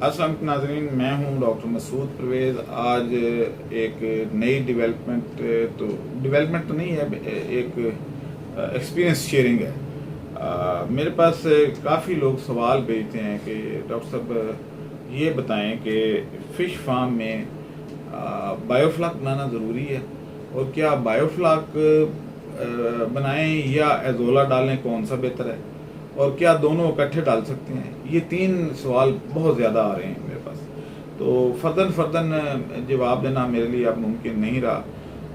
अस्सलाम नाज़रीन, मैं हूं डॉक्टर मसूद परवेज़। आज एक नई डेवलपमेंट तो नहीं है, एक एक्सपीरियंस शेयरिंग है। मेरे पास काफ़ी लोग सवाल भेजते हैं कि डॉक्टर साहब ये बताएं कि फ़िश फार्म में बायोफ्लाक बनाना ज़रूरी है, और क्या बायोफ्लाक बनाएं या एजोला डालें, कौन सा बेहतर है, और क्या दोनों इकट्ठे डाल सकते हैं? ये 3 सवाल बहुत ज़्यादा आ रहे हैं मेरे पास। तो फर्दन जवाब देना मेरे लिए अब मुमकिन नहीं रहा,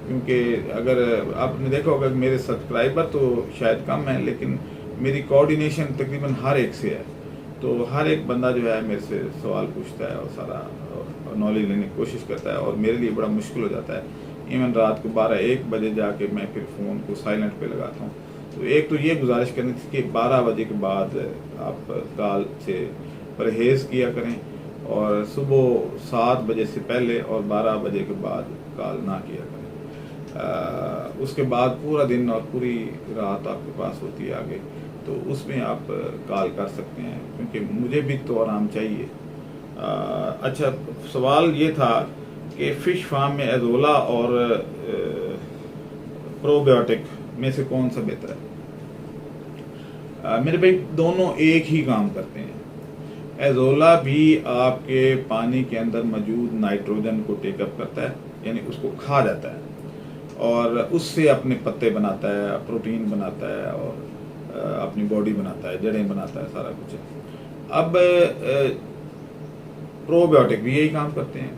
क्योंकि अगर आपने देखा होगा मेरे सब्सक्राइबर तो शायद कम हैं, लेकिन मेरी कोऑर्डिनेशन तकरीबन हर एक से है। तो हर एक बंदा जो है मेरे से सवाल पूछता है और सारा नॉलेज लेने की कोशिश करता है, और मेरे लिए बड़ा मुश्किल हो जाता है। इवन रात को 12-1 बजे जाके मैं फिर फ़ोन को साइलेंट पे लगाता हूँ। तो एक तो ये गुजारिश करनी थी कि 12 बजे के बाद आप कॉल से परहेज़ किया करें, और सुबह 7 बजे से पहले और 12 बजे के बाद कॉल ना किया करें। उसके बाद पूरा दिन और पूरी रात आपके पास होती है आगे, तो उसमें आप कॉल कर सकते हैं, क्योंकि मुझे भी तो आराम चाहिए। अच्छा, सवाल ये था कि फ़िश फार्म में एजोला और प्रोबायोटिक में से कौन सा बेहतर है? मेरे भाई, दोनों एक ही काम करते हैं। एजोला भी आपके पानी के अंदर मौजूद नाइट्रोजन को टेकअप करता है, यानी उसको खा जाता है, और उससे अपने पत्ते बनाता है, प्रोटीन बनाता है, और अपनी बॉडी बनाता है, जड़ें बनाता है, सारा कुछ है। अब प्रोबायोटिक भी यही काम करते हैं।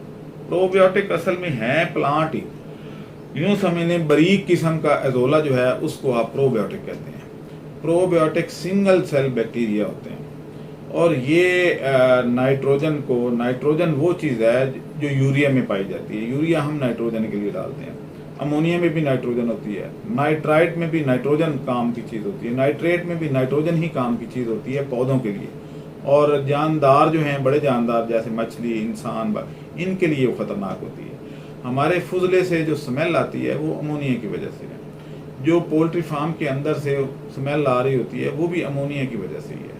प्रोबायोटिक असल में है प्लांट ही, यूँ समझें बारीक किस्म का एजोला जो है उसको आप प्रोबायोटिक कहते हैं। प्रोबायोटिक सिंगल सेल बैक्टीरिया होते हैं, और ये नाइट्रोजन वो चीज़ है जो यूरिया में पाई जाती है। यूरिया हम नाइट्रोजन के लिए डालते हैं, अमोनिया में भी नाइट्रोजन होती है, नाइट्राइट में भी नाइट्रोजन काम की चीज़ होती है, नाइट्रेट में भी नाइट्रोजन ही काम की चीज़ होती है पौधों के लिए। और जानदार जो हैं, बड़े जानदार जैसे मछली, इंसान, इनके लिए वो ख़तरनाक होती है। हमारे फुजले से जो स्मेल आती है वो अमोनिया की वजह से है। जो पोल्ट्री फार्म के अंदर से स्मेल आ रही होती है वो भी अमोनिया की वजह से ही है।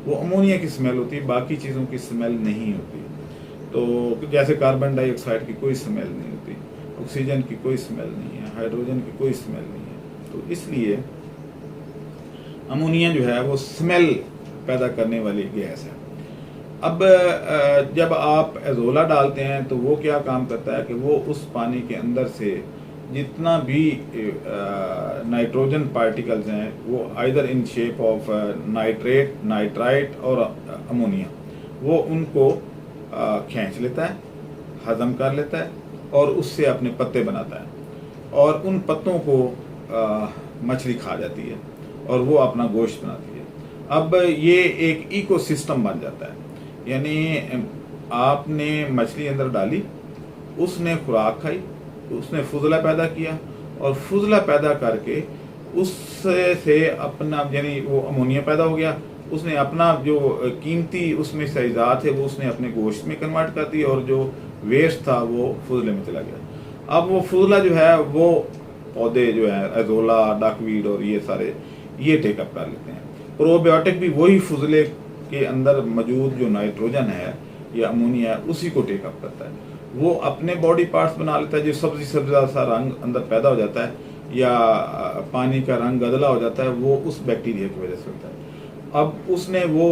वो अमोनिया की स्मेल होती है, बाकी चीज़ों की स्मेल नहीं होती। तो जैसे कार्बन डाइऑक्साइड की कोई स्मेल नहीं होती, ऑक्सीजन की कोई स्मेल नहीं है, हाइड्रोजन की कोई स्मेल नहीं है। तो इसलिए अमोनिया जो है वो स्मेल पैदा करने वाली गैस है। अब जब आप एजोला डालते हैं तो वो क्या काम करता है कि वो उस पानी के अंदर से जितना भी नाइट्रोजन पार्टिकल्स हैं, वो either in shape of nitrate, nitrite और अमोनिया, वो उनको खींच लेता है, हजम कर लेता है, और उससे अपने पत्ते बनाता है, और उन पत्तों को मछली खा जाती है, और वो अपना गोश्त बनाती है। अब ये एक इकोसिस्टम बन जाता है, यानी आपने मछली अंदर डाली, उसने खुराक खाई, उसने फुजला पैदा किया, और फुजला पैदा करके उससे से अपना, यानी वो अमोनिया पैदा हो गया, उसने अपना जो कीमती उसमें से अज़ा थे वो उसने अपने गोश्त में कन्वर्ट कर दी, और जो वेस्ट था वो फुजले में चला गया। अब वो फुजला जो है वो पौधे जो है एजोला, डकवीड और ये सारे ये टेकअप कर लेते हैं। प्रोबायोटिक भी वही फुजले के अंदर मौजूद जो नाइट्रोजन है या अमोनिया है उसी को टेकअप करता है। वो अपने बॉडी पार्ट्स बना लेता है, जो सब्जी सा रंग अंदर पैदा हो जाता है, या पानी का रंग गदला हो जाता है, वो उस बैक्टीरिया की वजह से होता है। अब उसने वो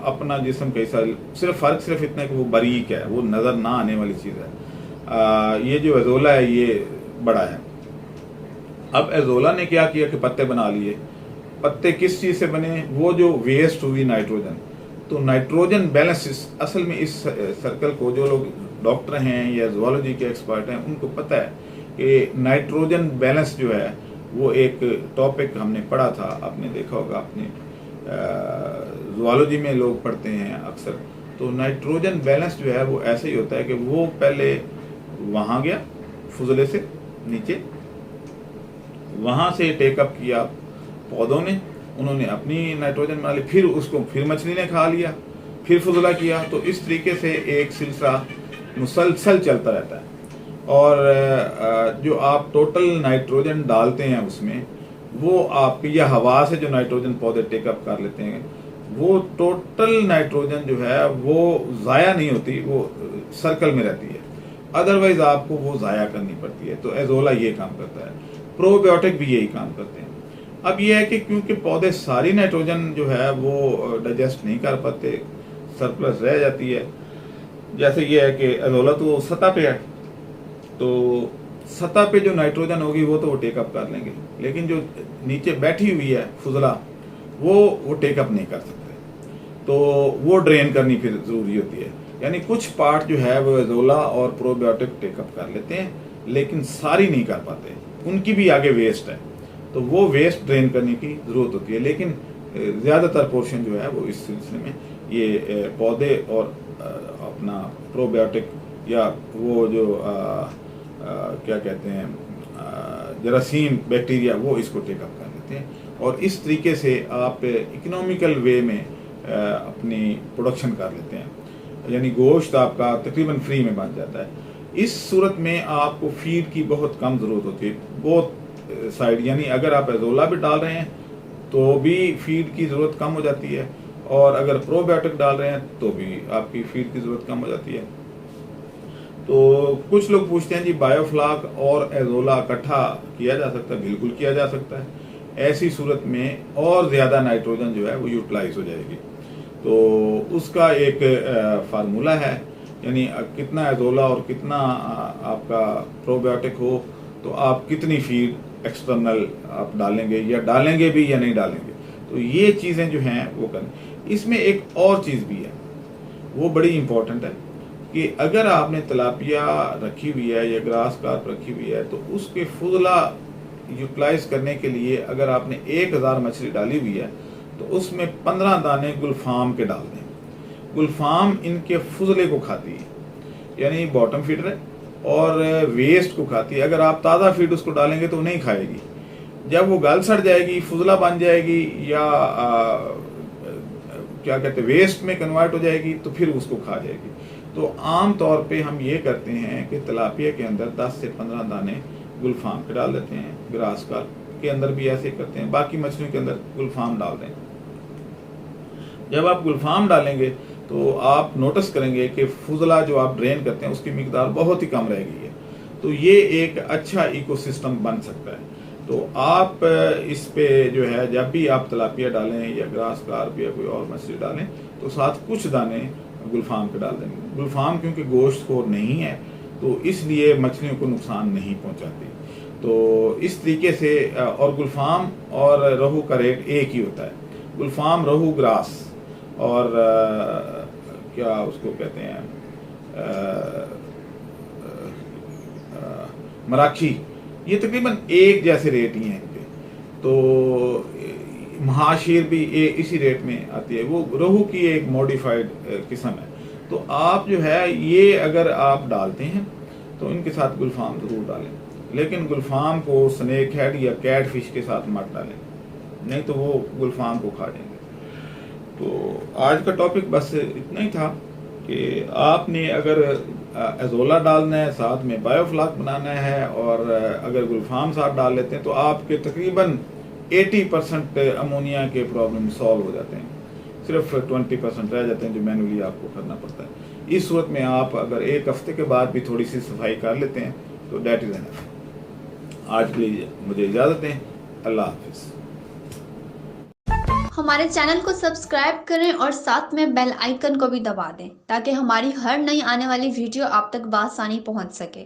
अपना जिस्म कैसा, सिर्फ इतना है कि वो बारीक है, वो नज़र ना आने वाली चीज़ है। ये जो एजोला है ये बड़ा है। अब एजोला ने क्या किया कि पत्ते बना लिए। पत्ते किस चीज़ से बने? वो जो वेस्ट हुई नाइट्रोजन। तो नाइट्रोजन बैलेंस असल में इस सर्कल को जो लोग डॉक्टर हैं या ज़ूलॉजी के एक्सपर्ट हैं उनको पता है कि नाइट्रोजन बैलेंस जो है वो एक टॉपिक हमने पढ़ा था, आपने देखा होगा, अपने ज़ूलॉजी में लोग पढ़ते हैं अक्सर। तो नाइट्रोजन बैलेंस जो है वो ऐसे ही होता है कि वो पहले वहाँ गया फुजले से नीचे, वहाँ से टेकअप किया पौधों ने, उन्होंने अपनी नाइट्रोजन बना ली, फिर उसको फिर मछली ने खा लिया, फिर फुजला किया। तो इस तरीके से एक सिलसिला मुसलसल चलता रहता है। और जो आप टोटल नाइट्रोजन डालते हैं उसमें, वो आप या हवा से जो नाइट्रोजन पौधे टेकअप कर लेते हैं, वो टोटल नाइट्रोजन जो है वो ज़ाया नहीं होती, वो सर्कल में रहती है, अदरवाइज आपको वो ज़ाया करनी पड़ती है। तो एजोला ये काम करता है, प्रोबायोटिक भी यही काम करते हैं। अब ये है कि क्योंकि पौधे सारी नाइट्रोजन जो है वो डाइजेस्ट नहीं कर पाते, सरप्लस रह जाती है। जैसे ये है कि एजोला तो सतह पे है, तो सतह पे जो नाइट्रोजन होगी वो तो वो टेकअप कर लेंगे, लेकिन जो नीचे बैठी हुई है फुजला वो टेकअप नहीं कर सकते, तो वो ड्रेन करनी फिर ज़रूरी होती है। यानी कुछ पार्ट जो है वो एजोला और प्रोबायोटिक टेकअप कर लेते हैं, लेकिन सारी नहीं कर पाते, उनकी भी आगे वेस्ट है, तो वो वेस्ट ड्रेन करने की ज़रूरत होती है। लेकिन ज़्यादातर पोर्शन जो है वो इस सिलसिले में ये पौधे और अपना प्रोबायोटिक या वो जो क्या कहते हैं जरासीम बैक्टीरिया वो इसको टेकअप कर लेते हैं, और इस तरीके से आप इकोनॉमिकल वे में अपनी प्रोडक्शन कर लेते हैं, यानी गोश्त आपका तकरीबन फ्री में बन जाता है। इस सूरत में आपको फीड की बहुत कम ज़रूरत होती है, बहुत साइड, यानी अगर आप एजोला भी डाल रहे हैं तो भी फीड की ज़रूरत कम हो जाती है, और अगर प्रोबायोटिक डाल रहे हैं तो भी आपकी फीड की ज़रूरत कम हो जाती है। तो कुछ लोग पूछते हैं जी बायोफ्लाक और एजोला इकट्ठा किया जा सकता है? बिल्कुल किया जा सकता है। ऐसी सूरत में और ज़्यादा नाइट्रोजन जो है वो यूटिलाइज हो जाएगी। तो उसका एक फार्मूला है, यानी कितना एजोला और कितना आपका प्रोबायोटिक हो तो आप कितनी फीड एक्सटर्नल आप डालेंगे, या डालेंगे भी या नहीं डालेंगे। तो ये चीज़ें जो हैं वो करें। इसमें एक और चीज़ भी है, वो बड़ी इंपॉर्टेंट है कि अगर आपने तिलापिया रखी हुई है या ग्रास कार्प रखी हुई है, तो उसके फुजला यूटिलाइज करने के लिए अगर आपने 1000 मछली डाली हुई है तो उसमें 15 दाने गुलफाम के डाल दें। गुलफाम इनके फुजले को खाती है, यानी बॉटम फीडर है, और वेस्ट को खाती है। अगर आप ताज़ा फीड उसको डालेंगे तो नहीं खाएगी, जब वो गल सड़ जाएगी, फुजला बन जाएगी, या क्या कहते हैं वेस्ट में कन्वर्ट हो जाएगी, तो फिर उसको खा जाएगी। तो आम तौर पे हम ये करते हैं कि तिलापिया के अंदर 10 से 15 दाने गुलफाम के डाल देते हैं, ग्रास कार्प के अंदर भी ऐसे करते हैं, बाकी मछलियों के अंदर गुलफाम डाल दें। जब आप गुलफाम डालेंगे तो आप नोटिस करेंगे कि फुजला जो आप ड्रेन करते हैं उसकी मिकदार बहुत ही कम रह गई है। तो ये एक अच्छा इकोसिस्टम बन सकता है। तो आप इस पे जो है जब भी आप तिलापिया डालें या ग्रास कार्प या कोई और मछली डालें तो साथ कुछ दाने गुलफाम के डाल देंगे। गुलफाम क्योंकि गोश्त खोर नहीं है तो इसलिए मछलियों को नुकसान नहीं पहुंचाती। तो इस तरीके से, और गुलफाम और रोहू का रेट एक ही होता है। गुलफाम, रोहू, ग्रास और क्या उसको कहते हैं मराठी, ये तकरीबन एक जैसे रेट ही हैं इनके। तो महाशीर भी इसी रेट में आती है, वो रोहू की एक मॉडिफाइड किस्म है। तो आप जो है ये अगर आप डालते हैं तो इनके साथ गुलफाम ज़रूर डालें, लेकिन गुलफाम को स्नेक हेड या कैट फिश के साथ मत डालें, नहीं तो वो गुलफाम को खा जाएंगे। तो आज का टॉपिक बस इतना ही था कि आपने अगर एजोला डालना है, साथ में बायोफ्लाक बनाना है, और अगर गुलफाम साथ डाल लेते हैं तो आपके तकरीबन 80% अमोनिया के प्रॉब्लम सॉल्व हो जाते हैं। सिर्फ 20% रह जाते हैं जो मैनुअली आपको करना पड़ता है। इस सूरत में आप अगर एक हफ्ते के बाद भी थोड़ी सी सफाई कर लेते हैं तो डेट इज़ एनफ। आज के लिए मुझे इजाज़त दें। अल्लाह हाफिज़। हमारे चैनल को सब्सक्राइब करें और साथ में बेल आइकन को भी दबा दें ताकि हमारी हर नई आने वाली वीडियो आप तक बआसानी पहुंच सके।